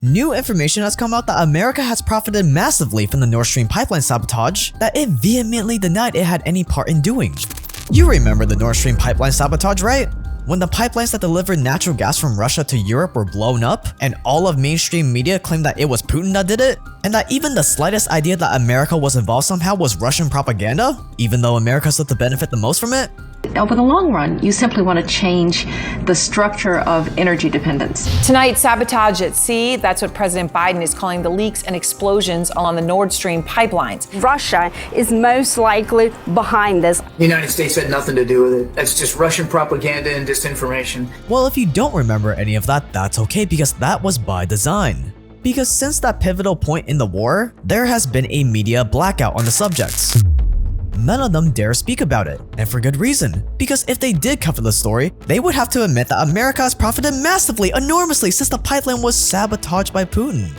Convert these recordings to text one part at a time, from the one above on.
New information has come out that America has profited massively from the Nord Stream pipeline sabotage that it vehemently denied it had any part in doing. You remember the Nord Stream pipeline sabotage, right? When the pipelines that delivered natural gas from Russia to Europe were blown up, and all of mainstream media claimed that it was Putin that did it, and that even the slightest idea that America was involved somehow was Russian propaganda, even though America stood to benefit the most from it? Over the long run, you simply want to change the structure of energy dependence. Tonight, sabotage at sea. That's what President Biden is calling the leaks and explosions along the Nord Stream pipelines. Russia is most likely behind this. The United States had nothing to do with it. That's just Russian propaganda and disinformation. Well, if you don't remember any of that, that's okay, because that was by design. Because since that pivotal point in the war, there has been a media blackout on the subject. None of them dare speak about it, and for good reason, because if they did cover the story, they would have to admit that America has profited massively, enormously, since the pipeline was sabotaged by Putin.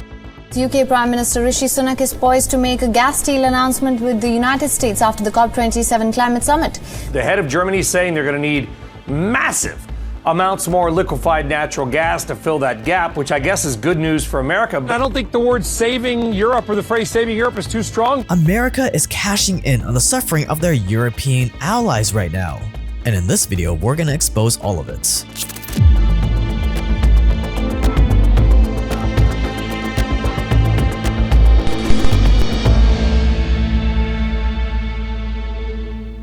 UK Prime Minister Rishi Sunak is poised to make a gas deal announcement with the United States after the COP27 climate summit. The head of Germany is saying they're going to need massive amounts more liquefied natural gas to fill that gap, which I guess is good news for America. I don't think the word saving Europe or the phrase saving Europe is too strong. America is cashing in on the suffering of their European allies right now. And in this video, we're gonna expose all of it.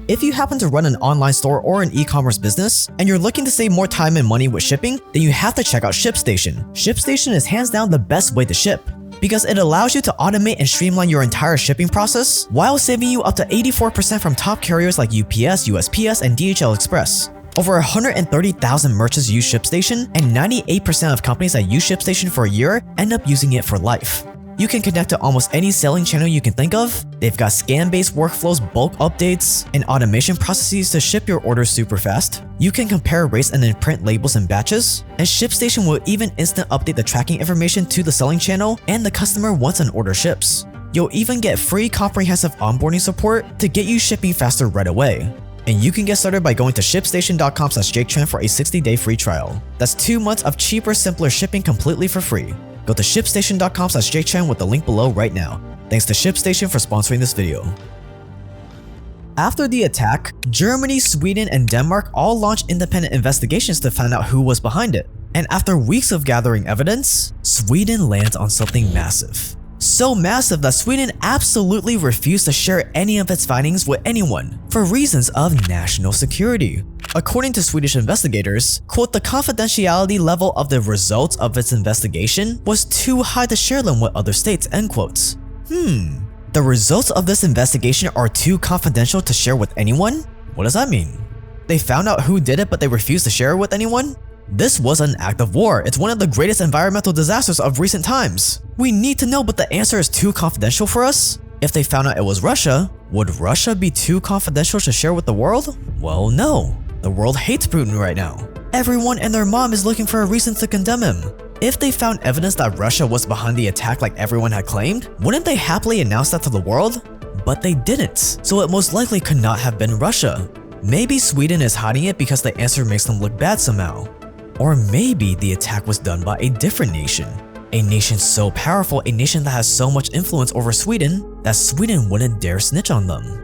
If you happen to run an online store or an e-commerce business, and you're looking to save more time and money with shipping, then you have to check out ShipStation. ShipStation is hands down the best way to ship, because it allows you to automate and streamline your entire shipping process while saving you up to 84% from top carriers like UPS, USPS, and DHL Express. Over 130,000 merchants use ShipStation, and 98% of companies that use ShipStation for a year end up using it for life. You can connect to almost any selling channel you can think of. They've got scan-based workflows, bulk updates, and automation processes to ship your orders super fast. You can compare rates and then print labels in batches. And ShipStation will even instant update the tracking information to the selling channel and the customer once an order ships. You'll even get free comprehensive onboarding support to get you shipping faster right away. And you can get started by going to shipstation.com/JakeTran for a 60-day free trial. That's 2 months of cheaper, simpler shipping completely for free. Go to shipstation.com/JakeTran with the link below right now. Thanks to ShipStation for sponsoring this video. After the attack, Germany, Sweden, and Denmark all launched independent investigations to find out who was behind it. And after weeks of gathering evidence, Sweden lands on something massive. So massive that Sweden absolutely refused to share any of its findings with anyone for reasons of national security. According to Swedish investigators, quote, the confidentiality level of the results of its investigation was too high to share them with other states, end quotes. The results of this investigation are too confidential to share with anyone? What does that mean? They found out who did it but they refused to share it with anyone? This was an act of war. It's one of the greatest environmental disasters of recent times. We need to know, but the answer is too confidential for us? If they found out it was Russia, would Russia be too confidential to share with the world? Well, no. The world hates Putin right now. Everyone and their mom is looking for a reason to condemn him. If they found evidence that Russia was behind the attack like everyone had claimed, wouldn't they happily announce that to the world? But they didn't, so it most likely could not have been Russia. Maybe Sweden is hiding it because the answer makes them look bad somehow. Or maybe the attack was done by a different nation. A nation so powerful, a nation that has so much influence over Sweden, that Sweden wouldn't dare snitch on them.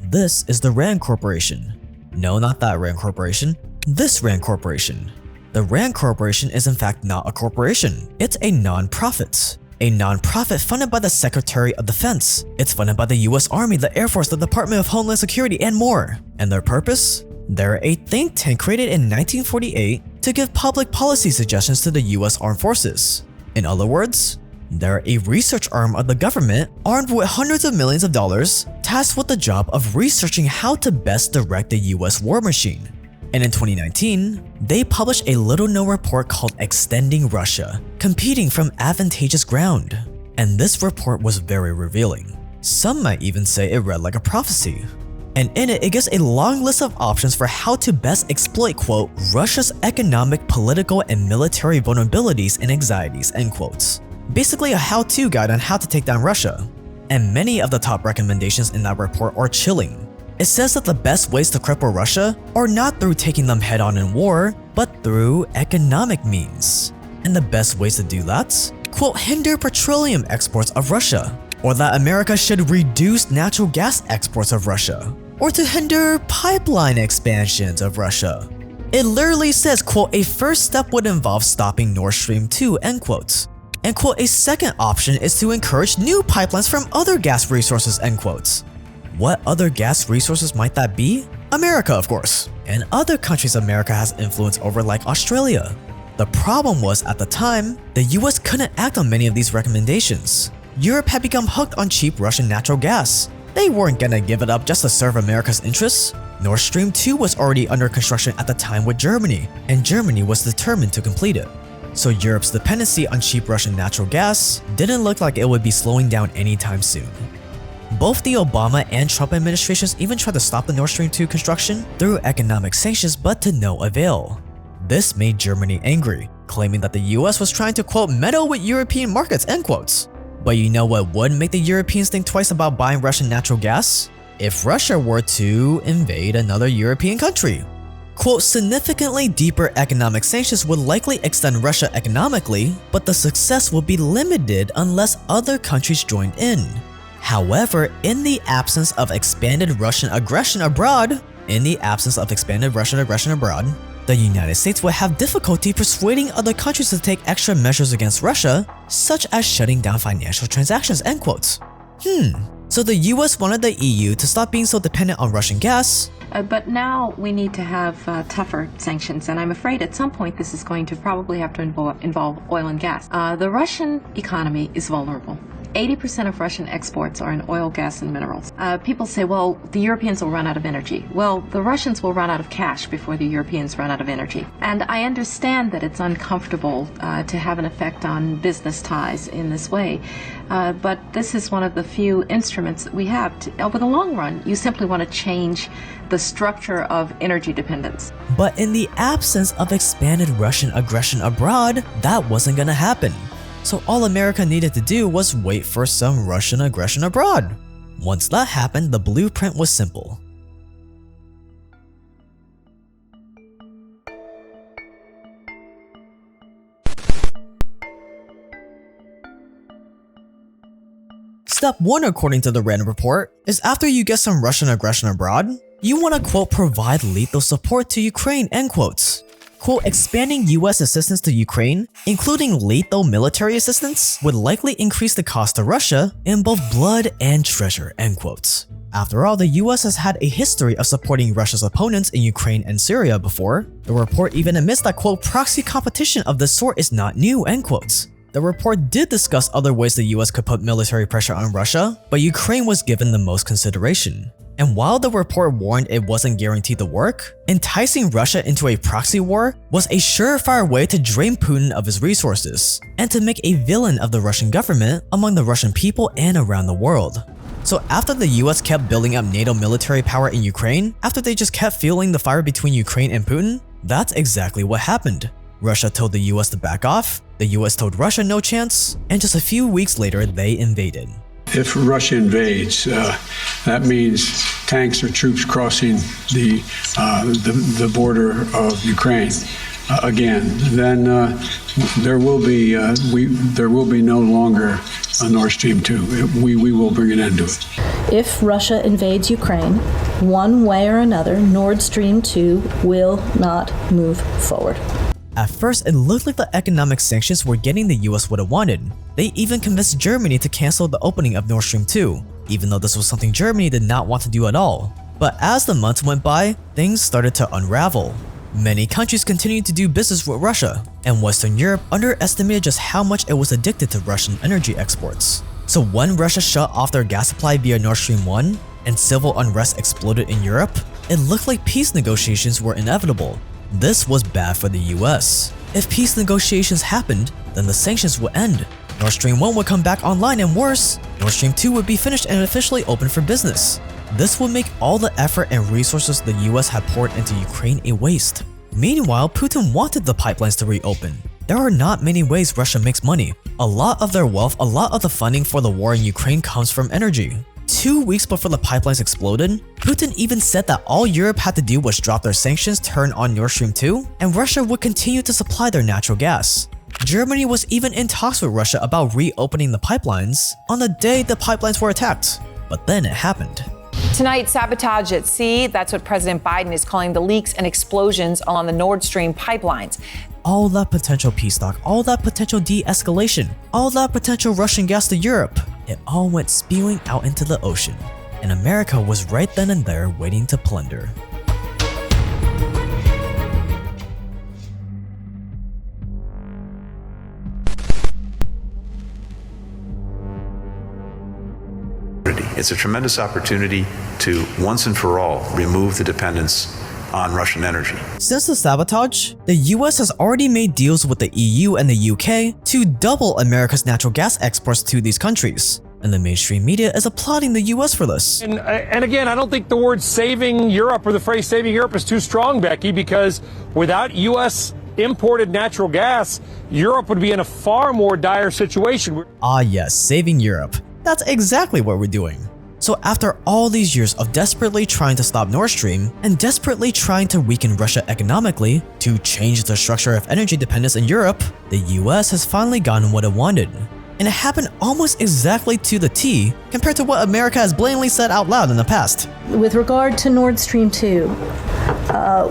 This is the Rand Corporation. No, not that Rand Corporation. This Rand Corporation. The Rand Corporation is in fact not a corporation. It's a non-profit. A non-profit funded by the Secretary of Defense. It's funded by the US Army, the Air Force, the Department of Homeland Security, and more. And their purpose? They're a think tank created in 1948 to give public policy suggestions to the US Armed Forces. In other words, they're a research arm of the government armed with hundreds of millions of dollars, tasked with the job of researching how to best direct the US war machine. And in 2019, they published a little-known report called Extending Russia, Competing from Advantageous Ground. And this report was very revealing. Some might even say it read like a prophecy. And in it, it gives a long list of options for how to best exploit, quote, Russia's economic, political, and military vulnerabilities and anxieties, end quotes. Basically a how-to guide on how to take down Russia. and many of the top recommendations in that report are chilling. It says that the best ways to cripple Russia are not through taking them head-on in war, but through economic means. And the best ways to do that? Quote, hinder petroleum exports of Russia, or that America should reduce natural gas exports of Russia, or to hinder pipeline expansions of Russia. It literally says, quote, a first step would involve stopping Nord Stream 2, end quote. And quote, a second option is to encourage new pipelines from other gas resources, end quote. What other gas resources might that be? America, of course, and other countries America has influence over like Australia. The problem was, at the time, the US couldn't act on many of these recommendations. Europe had become hooked on cheap Russian natural gas. They weren't gonna give it up just to serve America's interests. Nord Stream 2 was already under construction at the time with Germany, and Germany was determined to complete it. So Europe's dependency on cheap Russian natural gas didn't look like it would be slowing down anytime soon. Both the Obama and Trump administrations even tried to stop the Nord Stream 2 construction through economic sanctions, but to no avail. This made Germany angry, claiming that the US was trying to quote meddle with European markets, end quotes. But you know what would make the Europeans think twice about buying Russian natural gas? If Russia were to invade another European country. Quote, significantly deeper economic sanctions would likely extend Russia economically, but the success would be limited unless other countries joined in. However, in the absence of expanded Russian aggression abroad, the United States would have difficulty persuading other countries to take extra measures against Russia, such as shutting down financial transactions, end quotes. So the US wanted the EU to stop being so dependent on Russian gas. But now we need to have tougher sanctions, and I'm afraid at some point this is going to probably have to involve oil and gas. The Russian economy is vulnerable. 80% of Russian exports are in oil, gas, and minerals. People say, well, the Europeans will run out of energy. Well, the Russians will run out of cash before the Europeans run out of energy. And I understand that it's uncomfortable to have an effect on business ties in this way. But this is one of the few instruments that we have. Over the long run, you simply want to change the structure of energy dependence. But in the absence of expanded Russian aggression abroad, that wasn't gonna happen. So all America needed to do was wait for some Russian aggression abroad. Once that happened, the blueprint was simple. Step 1, according to the Rand report, is after you get some Russian aggression abroad, you want to quote provide lethal support to Ukraine, end quotes. Quote, expanding US assistance to Ukraine, including lethal military assistance, would likely increase the cost to Russia in both blood and treasure, end quotes. After all, the US has had a history of supporting Russia's opponents in Ukraine and Syria before. The report even admits that, quote, proxy competition of this sort is not new, end quotes. The report did discuss other ways the US could put military pressure on Russia, but Ukraine was given the most consideration. And while the report warned it wasn't guaranteed to work, enticing Russia into a proxy war was a surefire way to drain Putin of his resources, and to make a villain of the Russian government among the Russian people and around the world. So after the US kept building up NATO military power in Ukraine, after they just kept fueling the fire between Ukraine and Putin, that's exactly what happened. Russia told the US to back off, the US told Russia no chance, and just a few weeks later they invaded. If Russia invades, that means tanks or troops crossing the border of Ukraine again. Then there will be no longer a Nord Stream 2. We will bring an end to it. If Russia invades Ukraine, one way or another, Nord Stream 2 will not move forward. At first, it looked like the economic sanctions were getting the US what it wanted. They even convinced Germany to cancel the opening of Nord Stream 2, even though this was something Germany did not want to do at all. But as the months went by, things started to unravel. Many countries continued to do business with Russia, and Western Europe underestimated just how much it was addicted to Russian energy exports. So when Russia shut off their gas supply via Nord Stream 1, and civil unrest exploded in Europe, it looked like peace negotiations were inevitable. This was bad for the US. If peace negotiations happened, then the sanctions would end. Nord Stream 1 would come back online, and worse, Nord Stream 2 would be finished and officially open for business. This would make all the effort and resources the US had poured into Ukraine a waste. Meanwhile, Putin wanted the pipelines to reopen. there are not many ways Russia makes money. A lot of their wealth, a lot of the funding for the war in Ukraine comes from energy. 2 weeks before the pipelines exploded, Putin even said that all Europe had to do was drop their sanctions, turn on Nord Stream 2, and Russia would continue to supply their natural gas. Germany was even in talks with Russia about reopening the pipelines on the day the pipelines were attacked. But then it happened. Tonight, sabotage at sea. That's what President Biden is calling the leaks and explosions along the Nord Stream pipelines. All that potential peace talk, all that potential de-escalation, all that potential Russian gas to Europe, it all went spewing out into the ocean. And America was right then and there waiting to plunder. It's a tremendous opportunity to, once and for all, remove the dependence on Russian energy. Since the sabotage, the US has already made deals with the EU and the UK to double America's natural gas exports to these countries. And the mainstream media is applauding the US for this. And again, I don't think the word saving Europe or the phrase saving Europe is too strong, Becky, because without US imported natural gas, Europe would be in a far more dire situation. Ah yes, saving Europe. That's exactly what we're doing. So after all these years of desperately trying to stop Nord Stream and desperately trying to weaken Russia economically to change the structure of energy dependence in Europe, the US has finally gotten what it wanted. And it happened almost exactly to the T compared to what America has blatantly said out loud in the past. With regard to Nord Stream 2,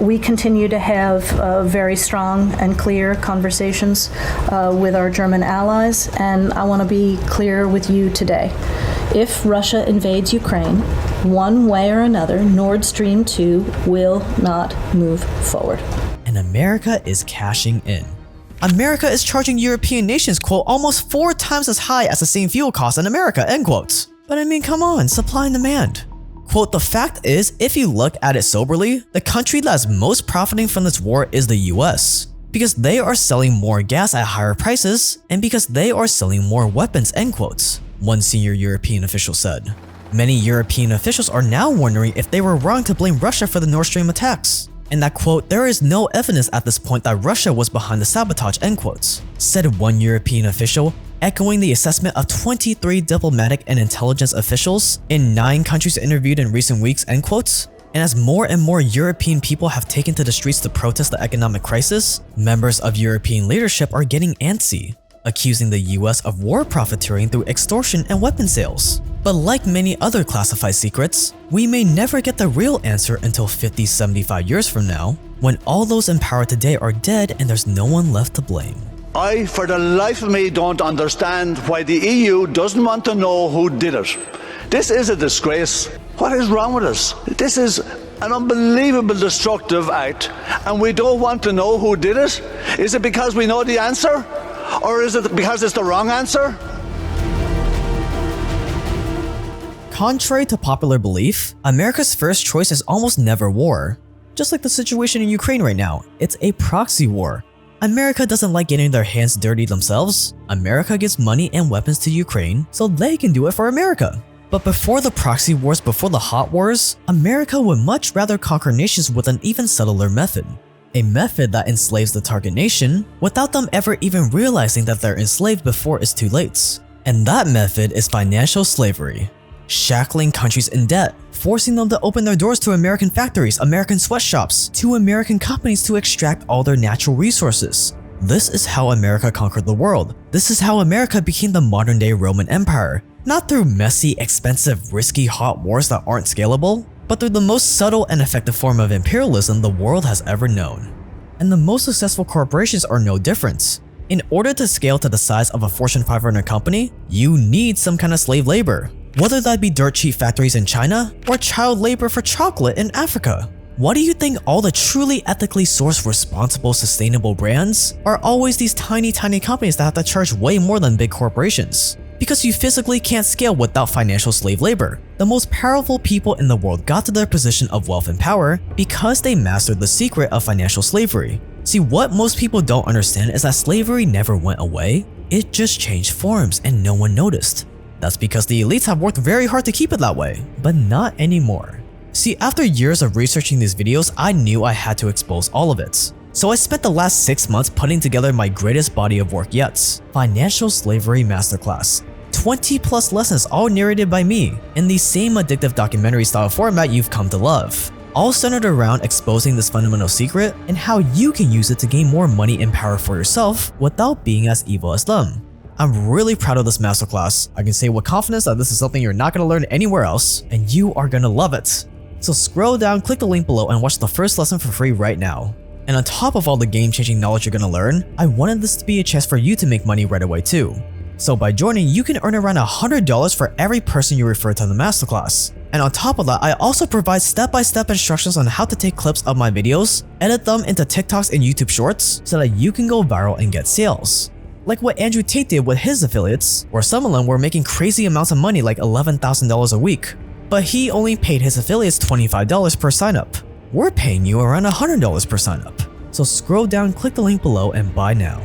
we continue to have very strong and clear conversations with our German allies, and I want to be clear with you today. If Russia invades Ukraine, one way or another, Nord Stream 2 will not move forward. And America is cashing in. America is charging European nations, quote, almost 4 times as high as the same fuel cost in America, end quotes. But I mean, come on, supply and demand. Quote, the fact is, if you look at it soberly, the country that's most profiting from this war is the US. Because they are selling more gas at higher prices, and because they are selling more weapons, end quotes, one senior European official said. Many European officials are now wondering if they were wrong to blame Russia for the Nord Stream attacks. And that, quote, there is no evidence at this point that Russia was behind the sabotage, end quotes, said one European official, echoing the assessment of 23 diplomatic and intelligence officials in 9 countries interviewed in recent weeks, end quotes. And as more and more European people have taken to the streets to protest the economic crisis, members of European leadership are getting antsy, accusing the US of war profiteering through extortion and weapon sales. But like many other classified secrets, we may never get the real answer until 50-75 years from now, when all those in power today are dead and there's no one left to blame. I, for the life of me, don't understand why the EU doesn't want to know who did it. This is a disgrace. What is wrong with us? This is an unbelievable destructive act, and we don't want to know who did it? Is it because we know the answer? Or is it because it's the wrong answer? Contrary to popular belief, America's first choice is almost never war. Just like the situation in Ukraine right now, it's a proxy war. America doesn't like getting their hands dirty themselves. America gives money and weapons to Ukraine so they can do it for America. But before the proxy wars, before the hot wars, America would much rather conquer nations with an even subtler method. A method that enslaves the target nation without them ever even realizing that they're enslaved before it's too late. And that method is financial slavery. Shackling countries in debt, forcing them to open their doors to American factories, American sweatshops, to American companies to extract all their natural resources. This is how America conquered the world. This is how America became the modern-day Roman Empire. Not through messy, expensive, risky hot wars that aren't scalable, but through the most subtle and effective form of imperialism the world has ever known. And the most successful corporations are no different. In order to scale to the size of a Fortune 500 company, you need some kind of slave labor. Whether that be dirt cheap factories in China or child labor for chocolate in Africa. Why do you think all the truly ethically sourced, responsible, sustainable brands are always these tiny companies that have to charge way more than big corporations? Because you physically can't scale without financial slave labor. The most powerful people in the world got to their position of wealth and power because they mastered the secret of financial slavery. See, what most people don't understand is that slavery never went away, it just changed forms and no one noticed. That's because the elites have worked very hard to keep it that way, but not anymore. See, after years of researching these videos, I knew I had to expose all of it. So I spent the last 6 months putting together my greatest body of work yet, Financial Slavery Masterclass. 20 plus lessons all narrated by me in the same addictive documentary style format you've come to love, all centered around exposing this fundamental secret and how you can use it to gain more money and power for yourself without being as evil as them. I'm really proud of this masterclass. I can say with confidence that this is something you're not going to learn anywhere else, and you are going to love it. So scroll down, click the link below, and watch the first lesson for free right now. And on top of all the game-changing knowledge you're going to learn, I wanted this to be a chance for you to make money right away too. So by joining, you can earn around $100 for every person you refer to in the masterclass. And on top of that, I also provide step-by-step instructions on how to take clips of my videos, edit them into TikToks and YouTube shorts so that you can go viral and get sales. Like what Andrew Tate did with his affiliates, where some of them were making crazy amounts of money like $11,000 a week. But he only paid his affiliates $25 per sign-up. We're paying you around $100 per sign-up. So scroll down, click the link below, and buy now.